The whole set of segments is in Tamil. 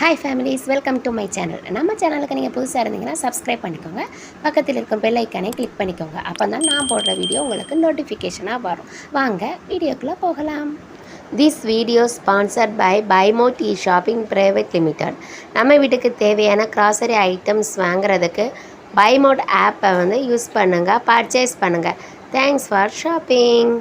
Hi families, welcome to my channel. நம்ம சேனலுக்கு நீங்கள் புதுசாக இருந்தீங்கன்னா சப்ஸ்கிரைப் பண்ணிக்கோங்க. பக்கத்தில் இருக்கும் பெல் ஐக்கானை கிளிக் பண்ணிக்கோங்க. அப்போ தான் நான் போடுற வீடியோ உங்களுக்கு நோட்டிஃபிகேஷனாக வரும். வாங்க வீடியோக்குள்ளே போகலாம். This video sponsored by Bymot e shopping private limited. நம்ம வீட்டுக்கு தேவையான கிராசரி ஐட்டம்ஸ் வாங்குறதுக்கு பைமோட் ஆப்பை யூஸ் பண்ணுங்கள், பர்ச்சேஸ் பண்ணுங்கள். Thanks for shopping.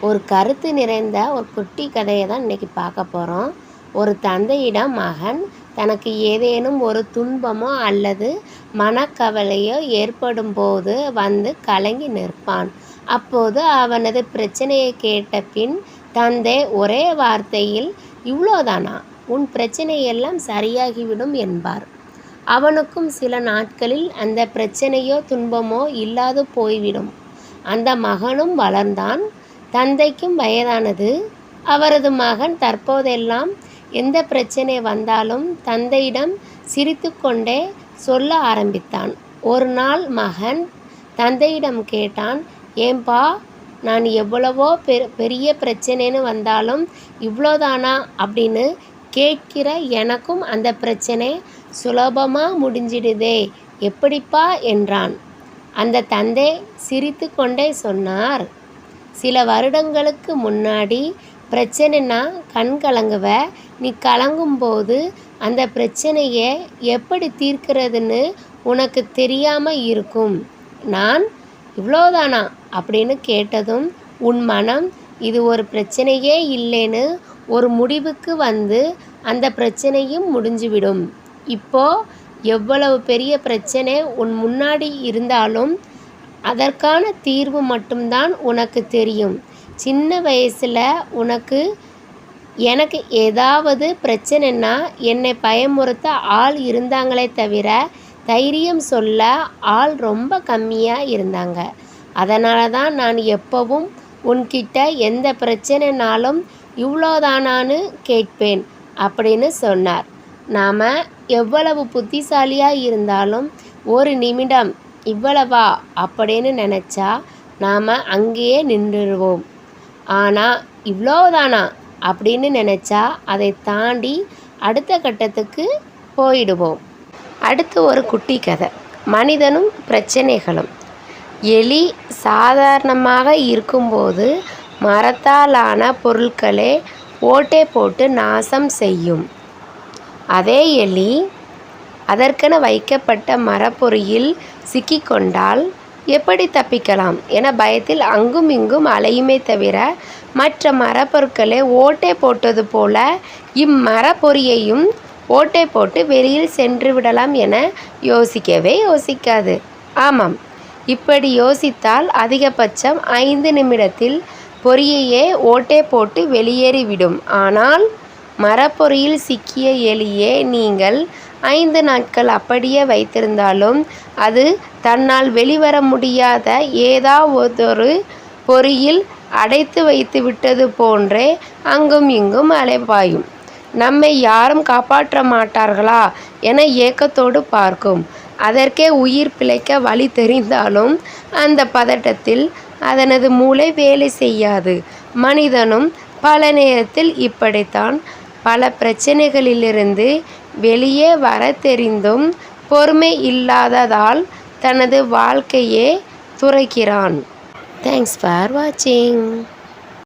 ஒரு கருத்து நிறைந்த ஒரு குட்டி கதையை தான் இன்றைக்கி பார்க்க போகிறோம். ஒரு தந்தையிடம் மகன் தனக்கு ஏதேனும் ஒரு துன்பமோ அல்லது மனக்கவலையோ ஏற்படும் போது கலங்கி நிற்பான். அப்போது அவனது பிரச்சனையை கேட்ட பின் தந்தை ஒரே வார்த்தையில், "இவ்வளோதானா? உன் பிரச்சனையெல்லாம் சரியாகிவிடும்" என்பார். அவனுக்கும் சில நாட்களில் அந்த பிரச்சனையோ துன்பமோ இல்லாது போய்விடும். அந்த மகனும் வளர்ந்தான். தந்தைக்கும் வயதானது. அவரது மகன் தற்போதெல்லாம் எந்த பிரச்சனை வந்தாலும் தந்தையிடம் சிரித்து கொண்டே சொல்ல ஆரம்பித்தான். ஒரு நாள் மகன் தந்தையிடம் கேட்டான், "ஏன்பா, நான் எவ்வளவோ பெரிய பிரச்சனைன்னு வந்தாலும் இவ்வளோதானா அப்படின்னு கேட்கிற? எனக்கும் அந்த பிரச்சனை சுலபமாக முடிஞ்சிடுதே, எப்படிப்பா?" என்றான். அந்த தந்தை சிரித்து கொண்டே சொன்னார், "சில வருடங்களுக்கு முன்னாடி பிரச்சனைனா கண் கலங்குவ. நீ கலங்கும்போது அந்த பிரச்சனையை எப்படி தீர்க்கிறதுன்னு உனக்கு தெரியாமல் இருக்கும். நான் இவ்வளோதானா அப்படின்னு கேட்டதும் உன் மனம் இது ஒரு பிரச்சனையே இல்லைன்னு ஒரு முடிவுக்கு அந்த பிரச்சனையும் முடிஞ்சுவிடும். இப்போது எவ்வளவு பெரிய பிரச்சனை உன் முன்னாடி இருந்தாலும் அதற்கான தீர்வு மட்டும்தான் உனக்கு தெரியும். சின்ன வயசில் எனக்கு ஏதாவது பிரச்சனைன்னா என்னை பயமுறுத்த ஆள் இருந்தாங்களே தவிர தைரியம் சொல்ல ஆள் ரொம்ப கம்மியாக இருந்தாங்க. அதனால தான் நான் எப்போவும் உன்கிட்ட எந்த பிரச்சனைனாலும் இவ்வளோதானான்னு கேட்பேன்" அப்படின்னு சொன்னார். நாம் எவ்வளவு புத்திசாலியாக இருந்தாலும் ஒரு நிமிடம் இவ்வளவா அப்படின்னு நினச்சா நாம் அங்கேயே நின்றுடுவோம். ஆனால் இவ்வளோதானா அப்படின்னு நினச்சா அதை தாண்டி அடுத்த கட்டத்துக்கு போயிடுவோம். அடுத்து ஒரு குட்டி கதை, மனிதனும் பிரச்சனைகளும். எலி சாதாரணமாக இருக்கும்போது மரத்தாலான பொருட்களே ஓட்டை போட்டு நாசம் செய்யும். அதே எலி அதற்கென வைக்கப்பட்ட மரப்பொறியில் சிக்கிக்கொண்டால் எப்படி தப்பிக்கலாம் என பயத்தில் அங்கும் இங்கும் அலையுமே தவிர மற்ற மரப்பொருட்களை ஓட்டை போட்டது போல இம்மரப்பொறியையும் ஓட்டை போட்டு வெளியில் சென்று விடலாம் என யோசிக்கவே யோசிக்காது. ஆமாம், இப்படி யோசித்தால் அதிகபட்சம் 5 நிமிடத்தில் பொறியையே ஓட்டை போட்டு வெளியேறிவிடும். ஆனால் மரப்பொறியில் சிக்கிய எலியே நீங்கள் 5 நாட்கள் அப்படியே வைத்திருந்தாலும் அது தன்னால் வெளிவர முடியாத ஏதாவது பொறியில் அடைத்து வைத்து விட்டது போன்றே அங்கும் இங்கும் அலைபாயும். நம்மை யாரும் காப்பாற்ற மாட்டார்களா என ஏக்கத்தோடு பார்க்கும். அதற்கே உயிர் பிழைக்க வழி தெரிந்தாலும் அந்த பதட்டத்தில் அதனது மூளை வேலை செய்யாது. மனிதனும் பல நேரத்தில் இப்படித்தான் பல பிரச்சனைகளிலிருந்து வெளியே வர தெரிந்தும் பொறுமை இல்லாததால் தனது வாழ்க்கையே துறக்கிறான். தேங்க்ஸ் ஃபார் வாட்சிங்.